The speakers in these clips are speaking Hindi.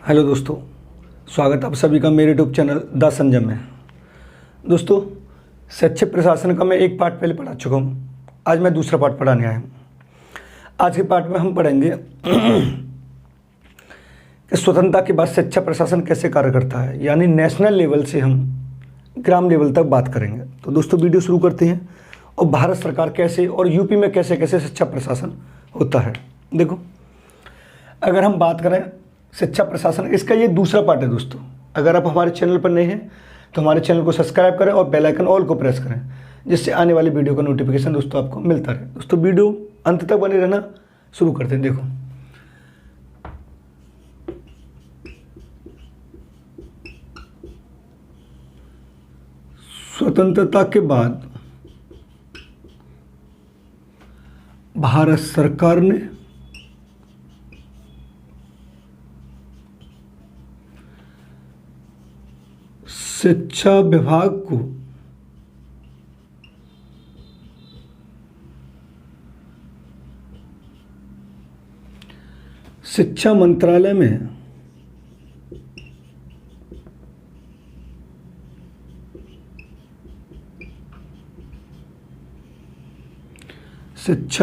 हेलो दोस्तों, स्वागत आप सभी का मेरे यूट्यूब चैनल द संजय में। दोस्तों, शैक्षिक प्रशासन का मैं एक पार्ट पहले पढ़ा चुका हूँ। आज मैं दूसरा पार्ट पढ़ाने आया हूँ। आज के पार्ट में हम पढ़ेंगे कि स्वतंत्रता के बाद शिक्षा प्रशासन कैसे कार्य करता है, यानी नेशनल लेवल से हम ग्राम लेवल तक बात करेंगे। तो दोस्तों, वीडियो शुरू करते हैं और भारत सरकार कैसे और यूपी में कैसे कैसे शिक्षा प्रशासन होता है। देखो, अगर हम बात करें शिक्षा प्रशासन, इसका ये दूसरा पार्ट है। दोस्तों, अगर आप हमारे चैनल पर नए हैं तो हमारे चैनल को सब्सक्राइब करें और बेल आइकन ऑल को प्रेस करें, जिससे आने वाली वीडियो का नोटिफिकेशन दोस्तों आपको मिलता रहे। दोस्तों, वीडियो अंत तक बने रहना। शुरू करते हैं। देखो, स्वतंत्रता के बाद भारत सरकार ने शिक्षा विभाग को शिक्षा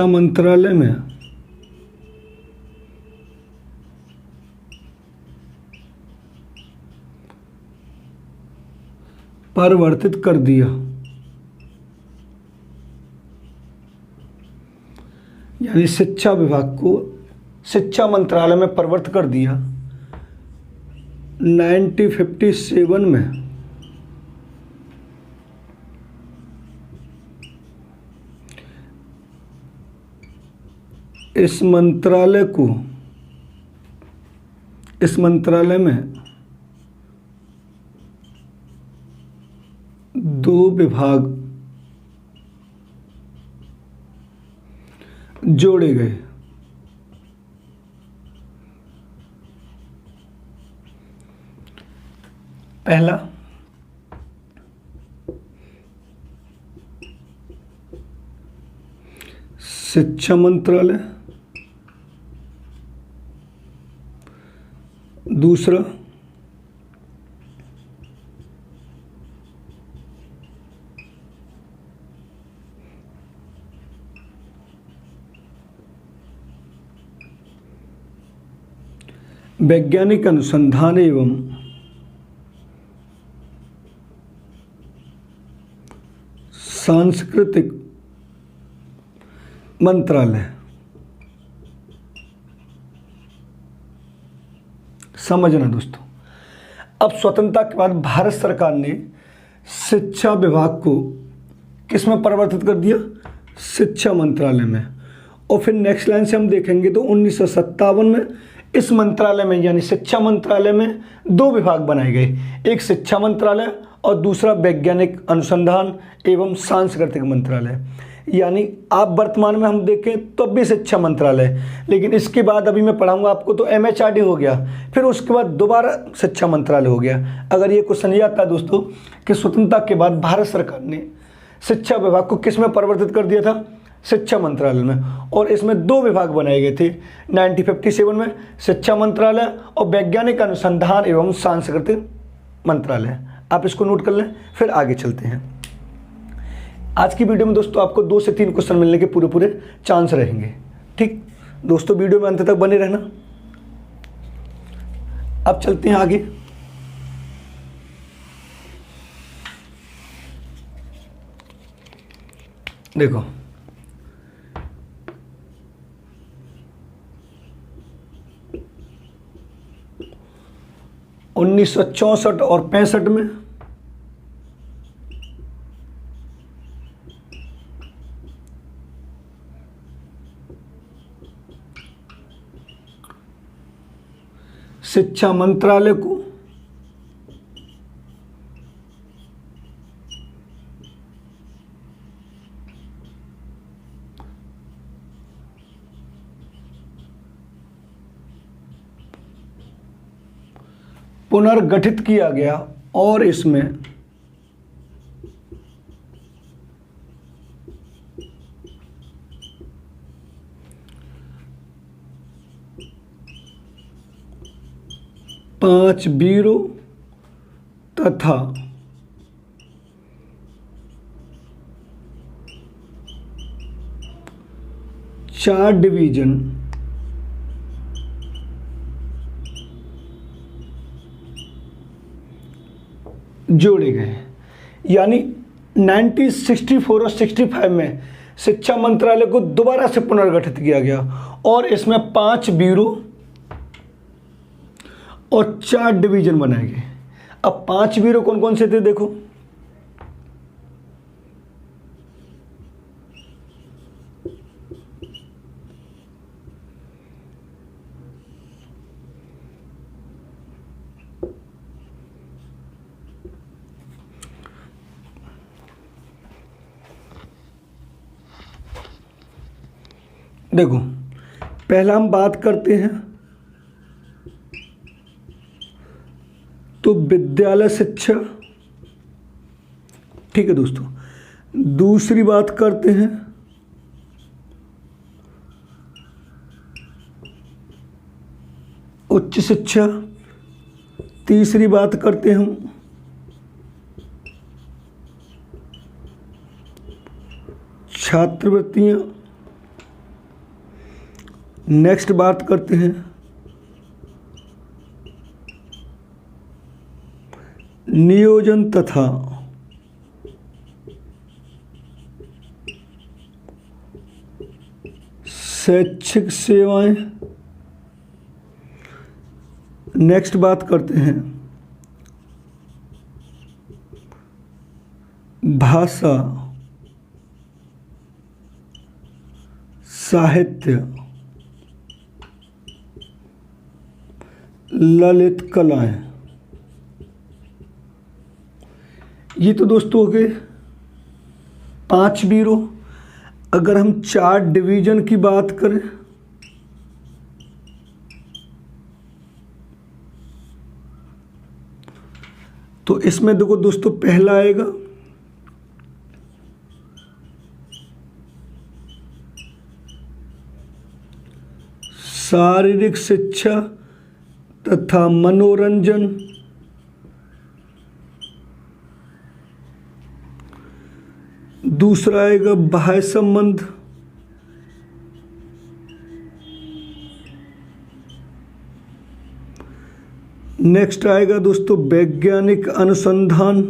मंत्रालय में परिवर्तित कर दिया, यानी शिक्षा विभाग को शिक्षा मंत्रालय में परिवर्तित कर दिया 1957 में। इस मंत्रालय में दो विभाग जोड़े गए। पहला शिक्षा मंत्रालय, दूसरा वैज्ञानिक अनुसंधान एवं सांस्कृतिक मंत्रालय। समझना दोस्तों, अब स्वतंत्रता के बाद भारत सरकार ने शिक्षा विभाग को किस में परिवर्तित कर दिया? शिक्षा मंत्रालय में। और फिर नेक्स्ट लाइन से हम देखेंगे तो 1957 में इस मंत्रालय में, यानी शिक्षा मंत्रालय में दो विभाग बनाए गए, एक शिक्षा मंत्रालय और दूसरा वैज्ञानिक अनुसंधान एवं सांस्कृतिक मंत्रालय। यानी आप वर्तमान में हम देखें तो भी शिक्षा मंत्रालय, लेकिन इसके बाद अभी मैं पढ़ाऊंगा आपको तो MHRD हो गया, फिर उसके बाद दोबारा शिक्षा मंत्रालय हो गया। अगर ये क्वेश्चन ये आता है दोस्तों कि स्वतंत्रता के बाद भारत सरकार ने शिक्षा विभाग को किस में परिवर्तित कर दिया था? शिक्षा मंत्रालय में। और इसमें दो विभाग बनाए गए थे 1957 में, शिक्षा मंत्रालय और वैज्ञानिक अनुसंधान एवं सांस्कृतिक मंत्रालय। आप इसको नोट कर लें, फिर आगे चलते हैं। आज की वीडियो में दोस्तों आपको 2 से 3 क्वेश्चन मिलने के पूरे चांस रहेंगे। ठीक दोस्तों, वीडियो में अंत तक बने रहना। अब चलते हैं आगे। देखो, 1964 और 65 में शिक्षा मंत्रालय को पुनर्गठित किया गया और इसमें 5 ब्यूरो तथा 4 डिवीजन जोड़े गए। यानी 1964 और 65 में शिक्षा मंत्रालय को दोबारा से पुनर्गठित किया गया और इसमें 5 ब्यूरो और 4 डिवीजन बनाए गए। अब 5 ब्यूरो कौन कौन से थे देखो, देखो पहला हम बात करते हैं तो विद्यालय शिक्षा, ठीक है दोस्तों। दूसरी बात करते हैं उच्च शिक्षा। तीसरी बात करते हैं हम छात्रवृत्तियां। नेक्स्ट बात करते हैं नियोजन तथा शैक्षिक सेवाएं। नेक्स्ट बात करते हैं भाषा, साहित्य, ललित कलाएं। ये तो दोस्तों हो गए 5 ब्यूरो। अगर हम 4 डिवीजन की बात करें तो इसमें देखो दोस्तों पहला आएगा शारीरिक शिक्षा तथा मनोरंजन। दूसरा आएगा बाह्य संबंध। नेक्स्ट आएगा दोस्तों वैज्ञानिक अनुसंधान।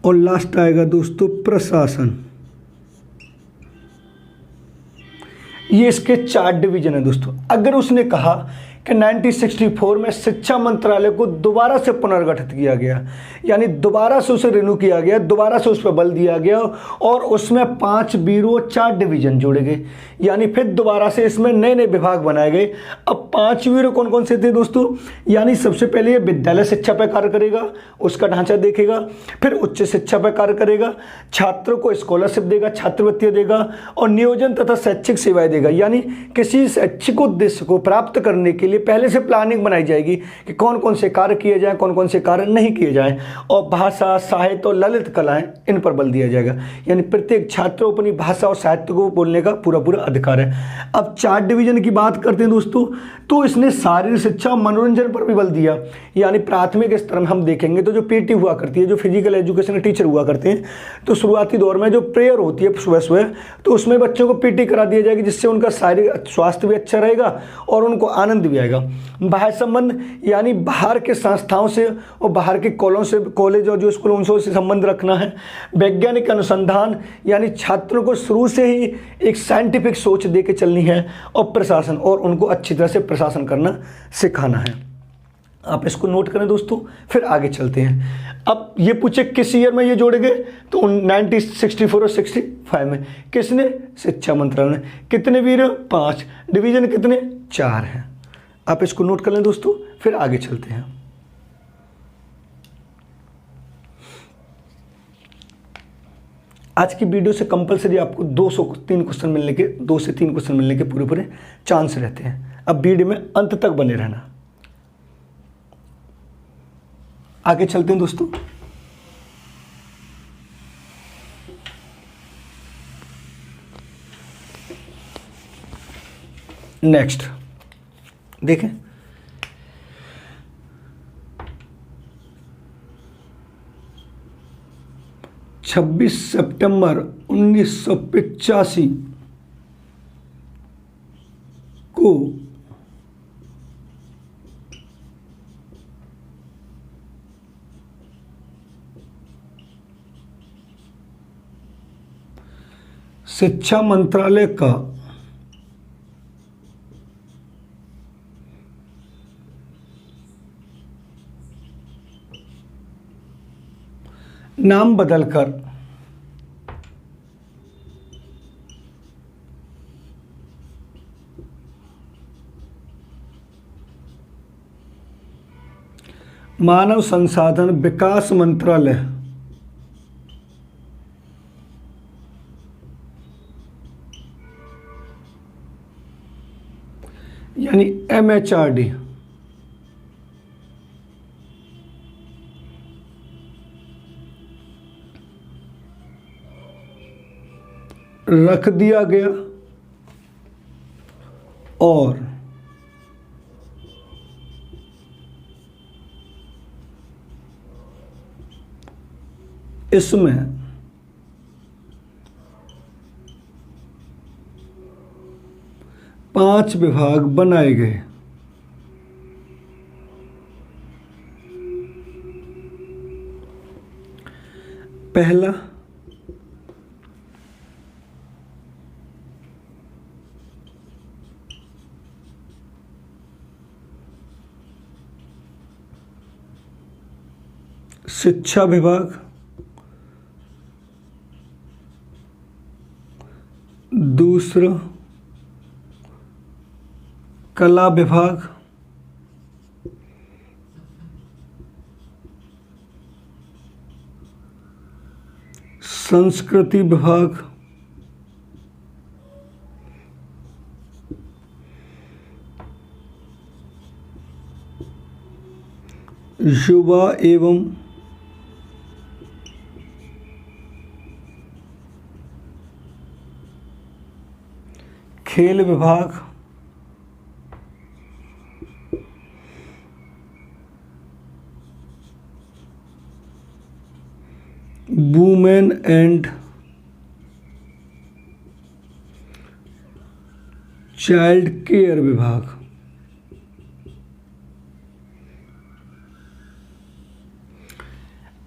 और लास्ट आएगा दोस्तों प्रशासन। ये इसके 4 डिवीजन है दोस्तों। अगर उसने कहा कि 1964 में शिक्षा मंत्रालय को दोबारा से पुनर्गठित किया गया, यानी दोबारा से उसे रिन्यू किया गया, दोबारा से उस पर बल दिया गया और उसमें 5 ब्यूरो 4 डिवीजन जोड़े गए, यानी फिर दोबारा से इसमें नए नए विभाग बनाए गए। अब 5 ब्यूरो कौन कौन से थे दोस्तों, यानी सबसे पहले ये विद्यालय शिक्षा पर कार्य करेगा, उसका ढांचा देखेगा, फिर उच्च शिक्षा पर कार्य करेगा, छात्रों को स्कॉलरशिप देगा, छात्रवृत्तियां देगा और नियोजन तथा शैक्षिक सेवाएं देगा। यानी किसी शैक्षिक उद्देश्य को प्राप्त करने के लिए पहले से प्लानिंग बनाई जाएगी कि कौन कौन से कार्य किए जाएं, कौन कौन से कार्य नहीं किए जाएं। और भाषा, साहित्य और ललित कलाएं, इन पर बल दिया जाएगा। यानी प्रत्येक छात्र को अपनी भाषा और साहित्य को बोलने का पूरा पूरा अधिकार है। अब 4 डिवीजन की बात करते हैं दोस्तों, तो इसने शारीरिक शिक्षा और मनोरंजन पर भी बल दिया। यानी प्राथमिक स्तर में हम देखेंगे तो जो पीटी हुआ करती है, जो फिजिकल एजुकेशन के टीचर हुआ करते हैं, तो शुरुआती दौर में जो प्रेयर होती है सुबह सुबह, तो उसमें बच्चों को पीटी करा दिया जाएगी, जिससे उनका शारीरिक स्वास्थ्य भी अच्छा रहेगा और उनको आनंद भी आएगा। बाह्य संबंध यानी बाहर के संस्थाओं से और बाहर के कॉलेज और जो स्कूल उनसे संबंध रखना है। वैज्ञानिक अनुसंधान यानी छात्रों को शुरू से ही एक साइंटिफिक सोच दे के चलनी है। और प्रशासन, और उनको अच्छी तरह से प्रशासन करना सिखाना है। आप इसको नोट करें दोस्तों, फिर आगे चलते हैं। अब ये पूछे किस ईयर में ये जोड़े गए, तो 1964 और 65 में। किसने, शिक्षा मंत्रालय ने। कितने वीर, 5 डिवीजन, कितने, 4 हैं। आप इसको नोट कर लें दोस्तों, फिर आगे चलते हैं। आज की वीडियो से कंपलसरी आपको 2 से 3 क्वेश्चन मिलने के पूरे पूरे चांस रहते हैं। अब वीडियो में अंत तक बने रहना। आगे चलते हैं दोस्तों। नेक्स्ट देखें, छब्बीस सितंबर 1985 को शिक्षा मंत्रालय का नाम बदलकर मानव संसाधन विकास मंत्रालय यानी MHRD रख दिया गया और इसमें पांच विभाग बनाए गए। पहला शिक्षा विभाग, दूसरा कला विभाग, संस्कृति विभाग, युवा एवं खेल विभाग, वुमेन एंड चाइल्ड केयर विभाग।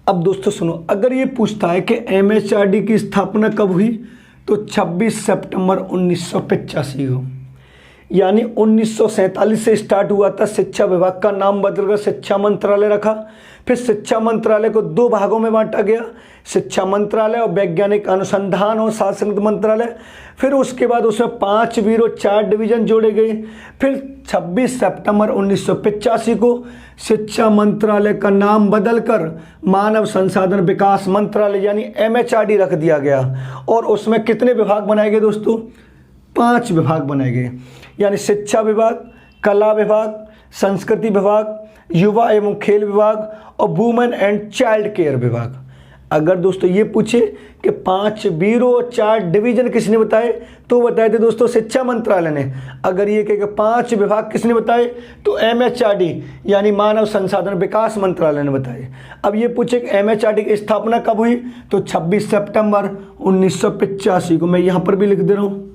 अब दोस्तों सुनो, अगर ये पूछता है कि MHRD की स्थापना कब हुई तो 26 सितंबर 1985 को, यानी 1947 से स्टार्ट हुआ था। शिक्षा विभाग का नाम बदलकर शिक्षा मंत्रालय रखा। फिर शिक्षा मंत्रालय को दो भागों में बांटा गया, शिक्षा मंत्रालय और वैज्ञानिक अनुसंधान और शासन मंत्रालय। फिर उसके बाद उसमें 5 ब्यूरो 4 डिवीजन जोड़े गए। फिर 26 सितंबर 1985 को शिक्षा मंत्रालय का नाम बदलकर मानव संसाधन विकास मंत्रालय यानी MHRD रख दिया गया। और उसमें कितने विभाग बनाए गए दोस्तों? 5 विभाग बनाए गए, यानी शिक्षा विभाग, कला विभाग, संस्कृति विभाग, युवा एवं खेल विभाग और वुमेन एंड चाइल्ड केयर विभाग। अगर दोस्तों ये पूछे कि 5 ब्यूरो और 4 डिवीजन किसने बताए तो बताए थे दोस्तों शिक्षा मंत्रालय ने। अगर ये कहे कि 5 विभाग किसने बताए तो MHRD यानी मानव संसाधन विकास मंत्रालय ने बताए। अब ये पूछे कि MHRD की स्थापना कब हुई तो 26 सितंबर 1985 को। मैं यहाँ पर भी लिख दे रहा हूँ,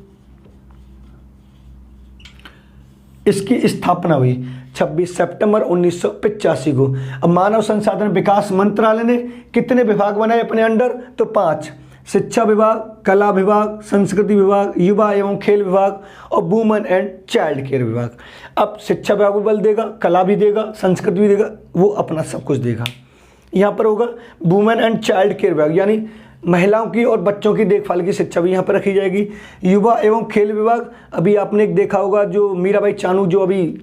इसकी स्थापना हुई 26 सितंबर 1985 को। अब मानव संसाधन विकास मंत्रालय ने कितने विभाग बनाए अपने अंडर तो 5, शिक्षा विभाग, कला विभाग, संस्कृति विभाग, युवा एवं खेल विभाग और वुमेन एंड चाइल्ड केयर विभाग। अब शिक्षा विभाग भी बल देगा, कला भी देगा, संस्कृति भी देगा, वो अपना सब कुछ देगा। यहाँ पर होगा वुमेन एंड चाइल्ड केयर विभाग यानी महिलाओं की और बच्चों की देखभाल की शिक्षा भी यहाँ पर रखी जाएगी। युवा एवं खेल विभाग, अभी आपने एक देखा होगा जो मीराबाई चानू जो अभी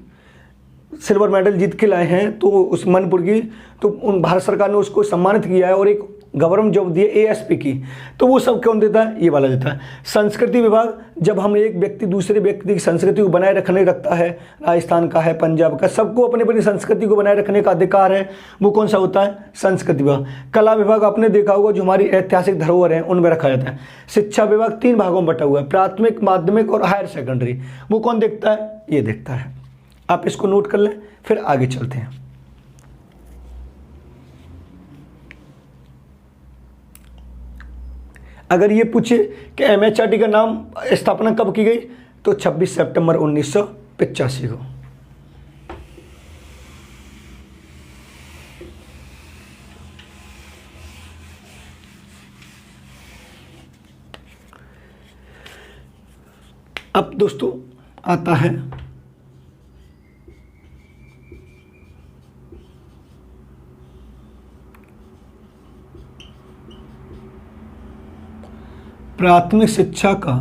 सिल्वर मेडल जीत के लाए हैं तो उस मनपुर की, तो उन भारत सरकार ने उसको सम्मानित किया है और एक गवर्नमेंट जॉब दी है एएसपी की, तो वो सब कौन देता है? ये वाला देता है। संस्कृति विभाग, जब हम एक व्यक्ति दूसरे व्यक्ति की संस्कृति को बनाए रखता है, राजस्थान का है, पंजाब का, सबको अपनी अपनी संस्कृति को बनाए रखने का अधिकार है, वो कौन सा होता है? संस्कृति विभाग। कला विभाग आपने देखा होगा, जो हमारी ऐतिहासिक धरोहर है उनमें रखा जाता है। शिक्षा विभाग 3 भागों में बटा हुआ है, प्राथमिक, माध्यमिक और हायर सेकेंडरी। वो कौन देखता है? ये देखता है। आप इसको नोट कर लें, फिर आगे चलते हैं। अगर ये पूछे कि एमएचआरडी का नाम स्थापना कब की गई, तो 26 सितंबर 1985 को। अब दोस्तों आता है प्राथमिक शिक्षा का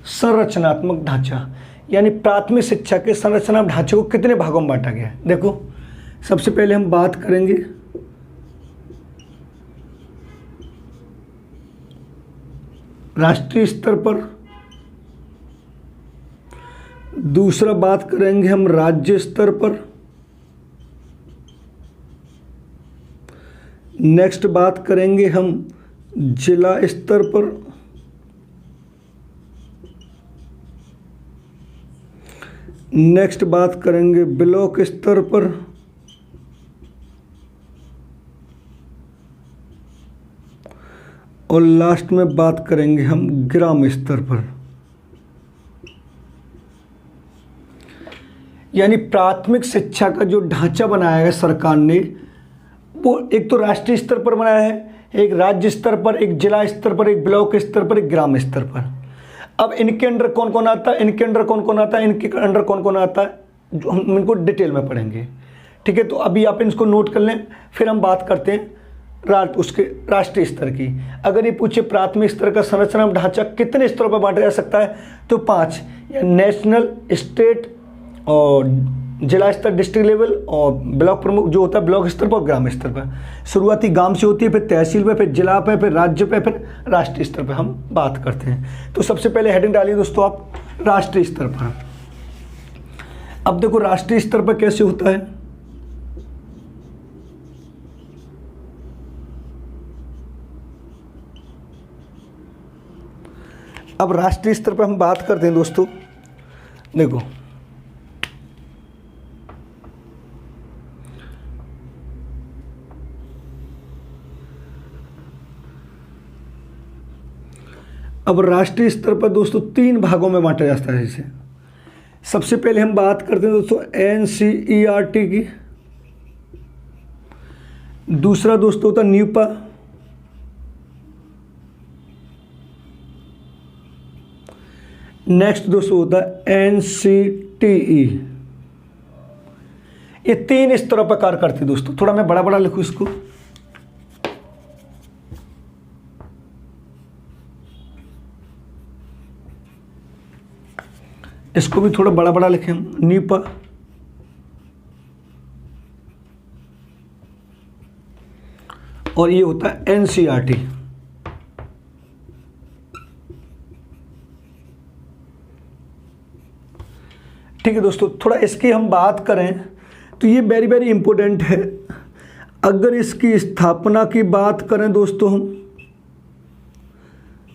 संरचनात्मक ढांचा, यानी प्राथमिक शिक्षा के संरचनात्मक ढांचे को कितने भागों में बांटा गया है। देखो, सबसे पहले हम बात करेंगे राष्ट्रीय स्तर पर, दूसरा बात करेंगे हम राज्य स्तर पर, नेक्स्ट बात करेंगे हम जिला स्तर पर, नेक्स्ट बात करेंगे ब्लॉक स्तर पर, और लास्ट में बात करेंगे हम ग्राम स्तर पर। यानी प्राथमिक शिक्षा का जो ढांचा बनाया है सरकार ने, वो एक तो राष्ट्रीय स्तर पर बनाया है, एक राज्य स्तर पर, एक जिला स्तर पर, एक ब्लॉक स्तर पर, एक ग्राम स्तर पर। अब इनके अंडर कौन कौन आता है, इनके अंडर कौन कौन आता है, इनके अंडर कौन कौन आता है, जो हम इनको डिटेल में पढ़ेंगे। ठीक है, तो अभी आप इसको नोट कर लें, फिर हम बात करते हैं उसके राष्ट्रीय स्तर की। अगर ये पूछे प्राथमिक स्तर का संरचना ढांचा कितने स्तरों पर बांटा जा सकता है, तो 5, नेशनल, स्टेट और जिला स्तर, डिस्ट्रिक्ट लेवल, और ब्लॉक प्रमुख जो होता है ब्लॉक स्तर पर और ग्राम स्तर पर। शुरुआती गांव से होती है, फिर तहसील पे, फिर जिला पे, फिर राज्य पे, फिर राष्ट्रीय स्तर पर हम बात करते हैं। तो सबसे पहले हेडिंग डालिए दोस्तों आप राष्ट्रीय स्तर पर। अब देखो राष्ट्रीय स्तर पर कैसे होता है। अब राष्ट्रीय स्तर पर हम बात करते हैं दोस्तों, देखो अब राष्ट्रीय स्तर पर दोस्तों 3 भागों में बांटा जाता है इसे। सबसे पहले हम बात करते हैं दोस्तों एनसीईआरटी की, दूसरा दोस्तों होता है न्यूपा, नेक्स्ट दोस्तों होता है एनसीटीई। ये 3 स्तरों पर कार्य करती है दोस्तों। थोड़ा मैं बड़ा बड़ा लिखूं इसको, इसको भी थोड़ा बड़ा बड़ा लिखें हम, न्यूपा, और ये होता है एनसीईआरटी। ठीक है दोस्तों, थोड़ा इसकी हम बात करें तो ये वेरी वेरी इंपॉर्टेंट है। अगर इसकी स्थापना की बात करें दोस्तों हम,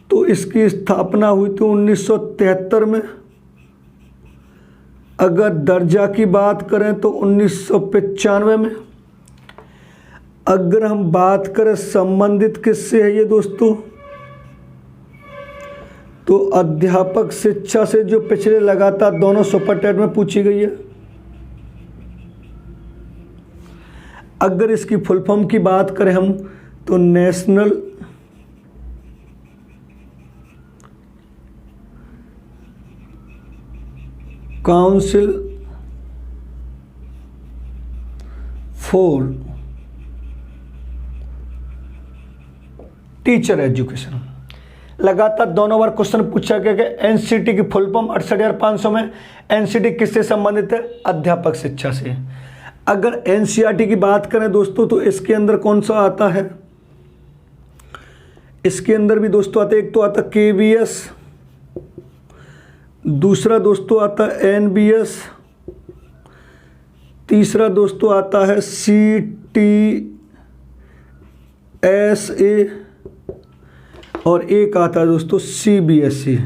तो इसकी स्थापना हुई थी 1973 में। अगर दर्जा की बात करें तो 1995 में। अगर हम बात करें संबंधित किससे है ये दोस्तों, तो अध्यापक शिक्षा से, जो पिछले लगातार दोनों सुपरटेट में पूछी गई है। अगर इसकी फुल फॉर्म की बात करें हम, तो national council for teacher education. लगातार दोनों बार क्वेश्चन पूछा गया कि एनसीटी की फुल फॉर्म 68,500 में एनसीटी किससे संबंधित है? अध्यापक शिक्षा से। अगर एनसीईआरटी की बात करें दोस्तों तो इसके अंदर कौन सा आता है? इसके अंदर भी दोस्तों आता है, एक तो आता केवीएस, दूसरा दोस्तों आता है एनबीएस, तीसरा दोस्तों आता है सीटीएसए और एक आता है दोस्तों सीबीएसई।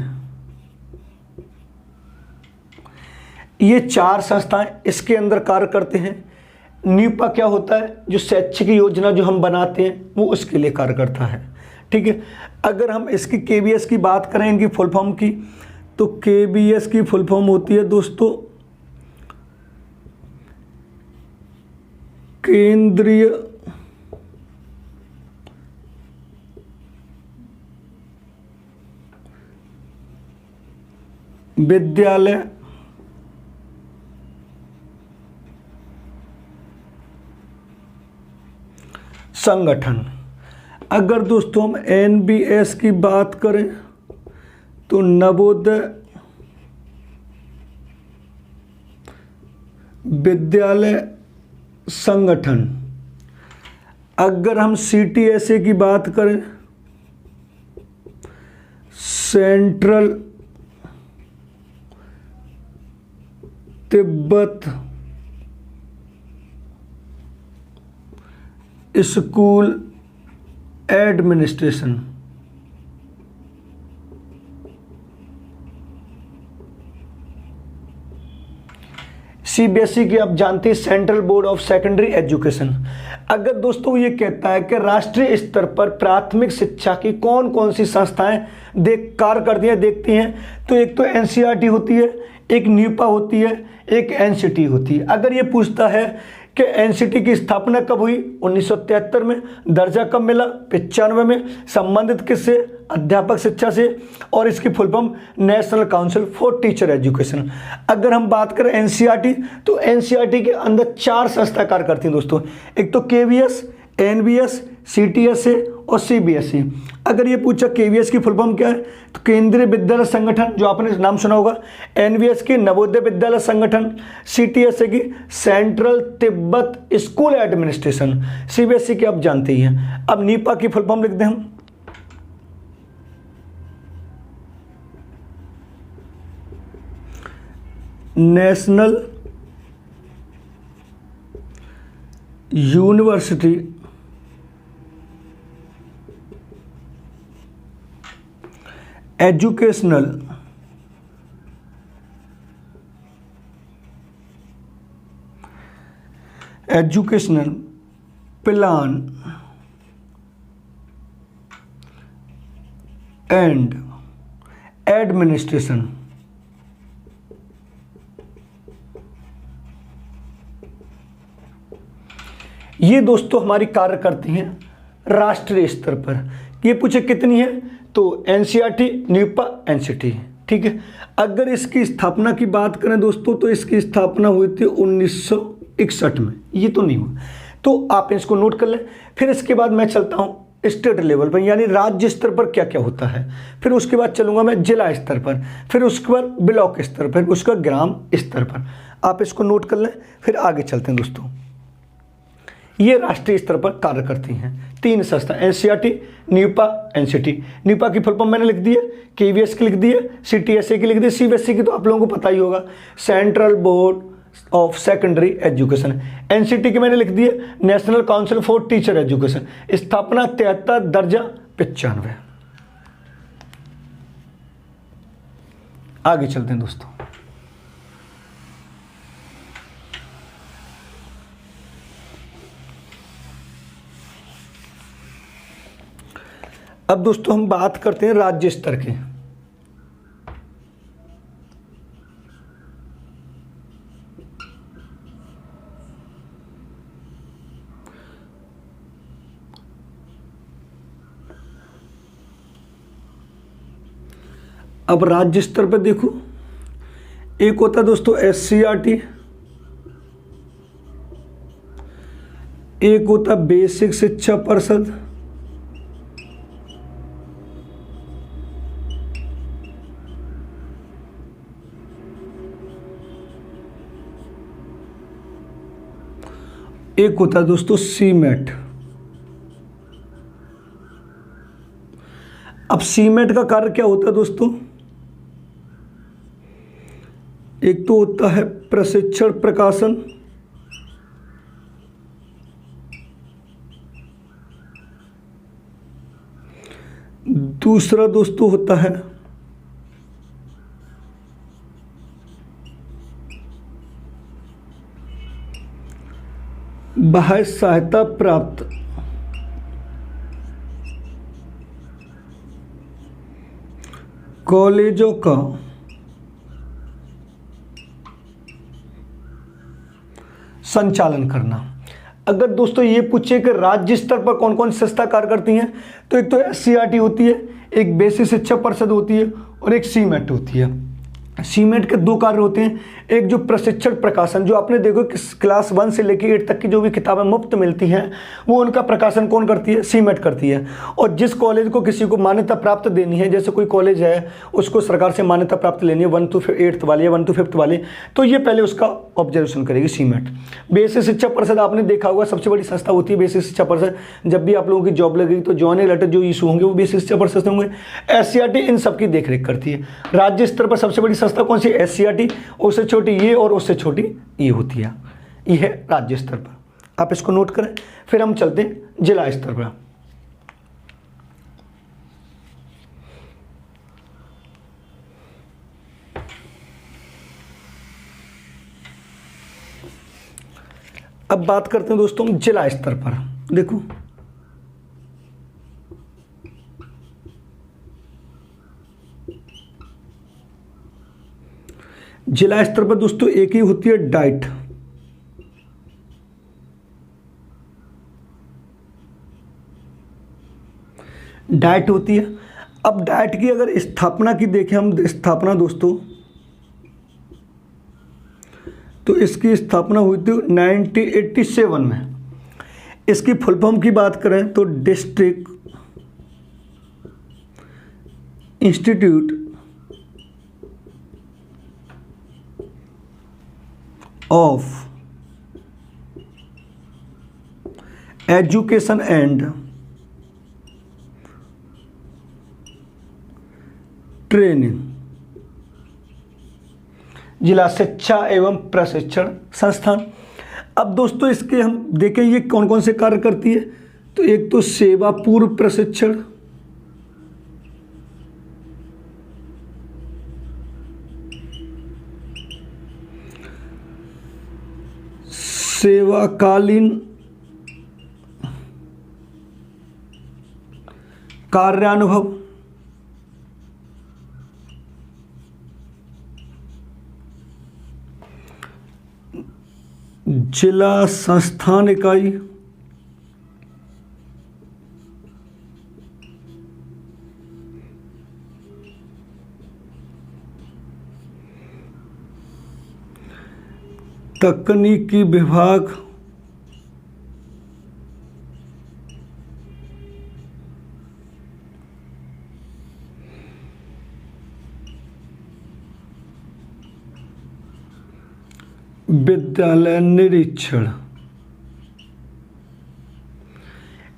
ये 4 संस्थाएं इसके अंदर कार्य करते हैं। न्यूपा क्या होता है? जो शैक्षिक योजना जो हम बनाते हैं वो उसके लिए कार्य करता है। ठीक है, अगर हम इसकी केबीएस की बात करें, इनकी फुल फॉर्म की, तो केबीएस की फुल फॉर्म होती है दोस्तों केंद्रीय विद्यालय संगठन। अगर दोस्तों हम एनबीएस की बात करें तो नवोदय विद्यालय संगठन। अगर हम सीटीएसए की बात करें, central Tibet school administration. CBSE की आप जानते हैं central board of secondary education. अगर दोस्तों ये कहता है कि राष्ट्रीय स्तर पर प्राथमिक शिक्षा की कौन कौन सी संस्थाएं कार्य करती हैं, देखती हैं, तो एक तो एनसीईआरटी होती है, एक न्यूपा होती है, एक एनसीटी होती है। अगर ये पूछता है कि एनसीटी की स्थापना कब हुई? 1973 में। दर्जा कब मिला? 95 में। संबंधित किससे? अध्यापक शिक्षा से। और इसकी full form national council for teacher education. अगर हम बात करें एनसीईआरटी, तो एनसीईआरटी के अंदर 4 संस्था कार्य करती हैं दोस्तों। एक तो केवीएस, एनबीएस, सीटीएसए और सीबीएसई। अगर ये पूछा केवीएस की फुल फॉर्म क्या है, तो केंद्रीय विद्यालय संगठन, जो आपने नाम सुना होगा। एनबीएस की नवोदय विद्यालय संगठन। सीटीएसए की central Tibet school administration. CBSE की आप जानते ही हैं। अब नीपा की फुल फॉर्म लिख दें हम, national university educational plan and administration. ये दोस्तों हमारी कार्य करती हैं राष्ट्रीय स्तर पर। ये पूछे कितनी है, तो एनसीईआरटी, न्यूपा, एनसीटी। ठीक है, अगर इसकी स्थापना की बात करें दोस्तों, तो इसकी स्थापना हुई थी 1961 में। ये तो नहीं हुआ, तो आप इसको नोट कर लें। फिर इसके बाद मैं चलता हूँ स्टेट लेवल पर, यानी राज्य स्तर पर क्या क्या होता है। फिर उसके बाद चलूंगा मैं जिला स्तर पर, फिर उसके बाद ब्लॉक स्तर पर, उसके बाद ग्राम स्तर पर। आप इसको नोट कर लें, फिर आगे चलते हैं दोस्तों। ये राष्ट्रीय स्तर पर कार्य करती हैं 3 संस्था, एनसीईआरटी, न्यूपा, एनसीटी। न्यूपा की फुल फॉर्म मैंने लिख दी है, केवीएस की लिख दी है, सीटीएसए की लिख दी है, सीबीएसई की तो आप लोगों को पता ही होगा, central board of secondary education. NCT की मैंने लिख दी है, national council for teacher education. स्थापना 73, दर्जा 95। आगे चलते हैं दोस्तों। अब दोस्तों हम बात करते हैं राज्य स्तर की। अब राज्य स्तर पर देखो, एक होता है दोस्तों एससीईआरटी, एक होता बेसिक शिक्षा परिषद, एक होता है दोस्तों सीमेट। अब सीमेट का कार्य क्या होता है दोस्तों, एक तो होता है प्रशिक्षण प्रकाशन, दूसरा दोस्तों होता है बाह्य सहायता प्राप्त। कॉलेजों का संचालन करना। अगर दोस्तों ये पूछे कि राज्य स्तर पर कौन कौन सी संस्था कार्य करती हैं, तो एक तो SCRT होती है, एक बेसिक शिक्षा परिषद होती है और एक सीमेट होती है। सीमेट के दो कार्य होते हैं, एक जो प्रशिक्षण प्रकाशन, जो आपने देखो कि क्लास 1 से लेकर 8 तक की जो भी किताबें मुफ्त मिलती हैं वो उनका प्रकाशन कौन करती है, सीमेट करती है। और जिस कॉलेज को किसी को मान्यता प्राप्त देनी है, जैसे कोई कॉलेज है उसको सरकार से मान्यता प्राप्त लेनी है 1 to 8th वाले या 1 to 5th वाले, तो ये पहले उसका ऑब्जर्वेशन करेगी सीमेट। बेसिक शिक्षा परिषद आपने देखा होगा सबसे बड़ी संस्था होती है बेसिक शिक्षा परिषद। जब भी आप लोगों की जॉब लगेगी तो जॉइनिंग लेटर जो इशू होंगे वो बेसिक शिक्षा परिषद से होंगे। SCRT इन सब की देखरेख करती है। राज्य स्तर पर सबसे बड़ी संस्था कौन सी, SCRT, उससे छोटी ये और उससे छोटी ये होती है, ये है राज्य स्तर पर। आप इसको नोट करें। फिर हम चलते हैं जिला स्तर पर। अब बात करते हैं दोस्तों जिला स्तर पर। देखो जिला स्तर पर दोस्तों एक ही होती है डाइट। डाइट होती है। अब डाइट की अगर स्थापना की देखें हम, स्थापना दोस्तों, तो इसकी स्थापना हुई थी 1987 में। इसकी फुल फॉर्म की बात करें तो district institute of education and training, जिला शिक्षा एवं प्रशिक्षण संस्थान। अब दोस्तों इसके हम देखें ये कौन कौन से कार्य करती है, तो एक तो सेवा पूर्व प्रशिक्षण, सेवाकालीन कार्यानुभव, जिला संस्थान इकाई, तकनीकी विभाग, विद्यालय निरीक्षण।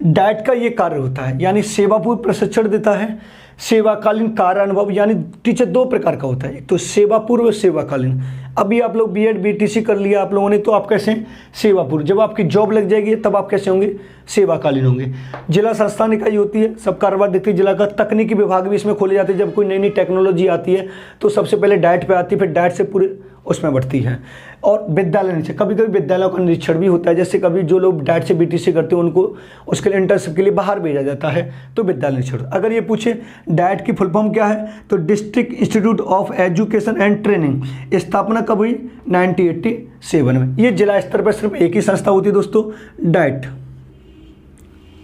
डाइट का ये कार्य होता है, यानी सेवापूर्व प्रशिक्षण देता है, सेवाकालीन कार्य अनुभव, यानी टीचर दो प्रकार का होता है, एक तो सेवापूर्व सेवाकालीन। अभी आप लोग BEd BTC कर लिया आप लोगों ने, तो आप कैसे सेवापूर्व, जब आपकी जॉब लग जाएगी तब आप कैसे होंगे, सेवाकालीन होंगे। जिला संस्थान इकाई होती है, सब कारोबार देखते हैं जिला का। तकनीकी विभाग भी इसमें खोले जाते हैं, जब कोई नई नई टेक्नोलॉजी आती है तो सबसे पहले डाइट पे आती है, फिर डाइट से पूरे उसमें बढ़ती है। और विद्यालय निरीक्षण, कभी कभी विद्यालयों का निरीक्षण भी होता है, जैसे कभी जो लोग डाइट से BTC करते हैं उनको उसके लिए इंटर्नशिप के लिए बाहर भेजा जाता है, तो विद्यालय निरीक्षण। अगर ये पूछे डाइट की फुल फॉर्म क्या है, तो district institute of education and training, स्थापना कब हुई, 1987 में। ये जिला स्तर पर सिर्फ एक ही संस्था होती है दोस्तों, डाइट।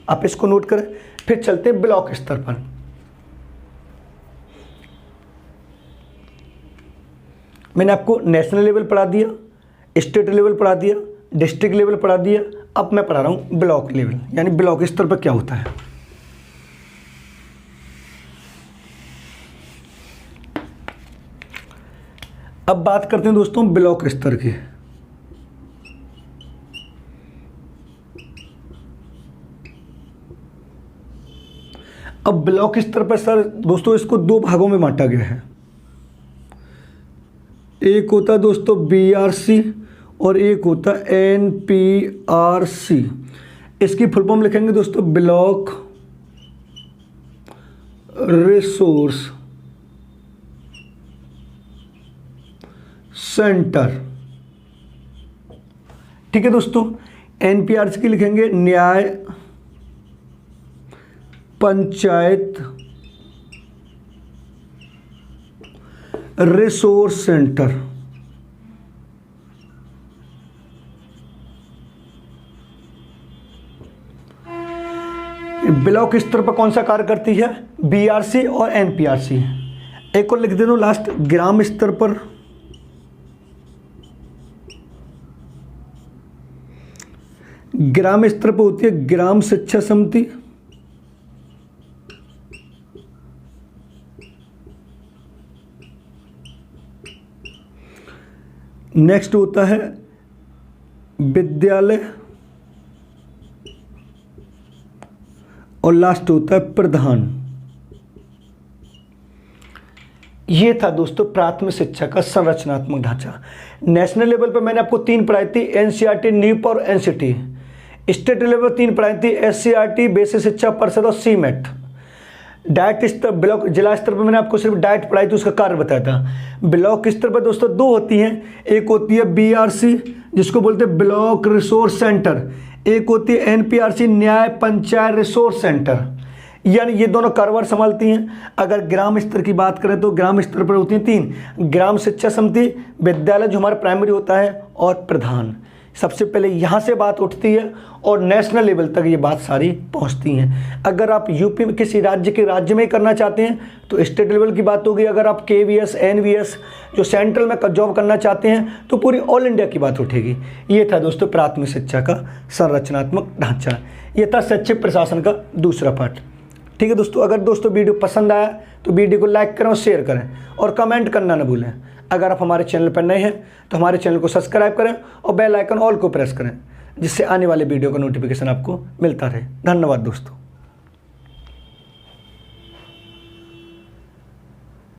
आप इसको नोट करें। फिर चलते हैं ब्लॉक स्तर पर। मैंने आपको नेशनल लेवल पढ़ा दिया, स्टेट लेवल पढ़ा दिया, डिस्ट्रिक्ट लेवल पढ़ा दिया, अब मैं पढ़ा रहा हूं ब्लॉक लेवल, यानी ब्लॉक स्तर पर क्या होता है। अब बात करते हैं दोस्तों ब्लॉक स्तर की। अब ब्लॉक स्तर पर सर दोस्तों इसको दो भागों में बांटा गया है। एक होता है दोस्तों BRC और एक होता है NPRC। इसकी फुल फॉर्म लिखेंगे दोस्तों ब्लॉक रिसोर्स सेंटर। ठीक है दोस्तों, NPRC की लिखेंगे न्याय पंचायत रिसोर्स सेंटर। ब्लॉक स्तर पर कौन सा कार्य करती है? BRC और NPRC। एक और लिख दे दो लास्ट, ग्राम स्तर पर ग्राम स्तर पर होती है ग्राम शिक्षा समिति। नेक्स्ट होता है विद्यालय और लास्ट होता है प्रधान। ये था दोस्तों प्राथमिक शिक्षा का संरचनात्मक ढांचा। नेशनल लेवल पर मैंने आपको 3 पढ़ाई थी, NCERT, नीप और NCT। स्टेट लेवल पर 3 पढ़ाई थी, SCERT, बेसिक शिक्षा परिषद और CMET। डाइट स्तर ब्लॉक जिला स्तर पर मैंने आपको सिर्फ डाइट पढ़ाई थी, उसका कार्य बताया था। ब्लॉक स्तर पर दोस्तों 2 होती हैं, एक होती है BRC जिसको बोलते हैं ब्लॉक रिसोर्स सेंटर, एक होती है NPRC न्याय पंचायत रिसोर्स सेंटर। यानी ये दोनों कारोबार संभालती हैं। अगर ग्राम स्तर की बात करें तो ग्राम स्तर पर होती हैं 3, ग्राम शिक्षा समिति, विद्यालय जो हमारा प्राइमरी होता है, और प्रधान। सबसे पहले यहाँ से बात उठती है और नेशनल लेवल तक ये बात सारी पहुँचती हैं। अगर आप यूपी में किसी राज्य में करना चाहते हैं तो स्टेट लेवल की बात होगी। अगर आप KVS NVS जो सेंट्रल में जॉब करना चाहते हैं तो पूरी ऑल इंडिया की बात उठेगी। ये था दोस्तों प्राथमिक शिक्षा का संरचनात्मक ढांचा। ये था शैक्षिक प्रशासन का दूसरा पार्ट। ठीक है दोस्तों, अगर दोस्तों वीडियो पसंद आया तो वीडियो को लाइक करें और शेयर करें और कमेंट करना ना भूलें। अगर आप हमारे चैनल पर नए हैं तो हमारे चैनल को सब्सक्राइब करें और बेल आइकन ऑल को प्रेस करें, जिससे आने वाले वीडियो का नोटिफिकेशन आपको मिलता रहे। धन्यवाद दोस्तों।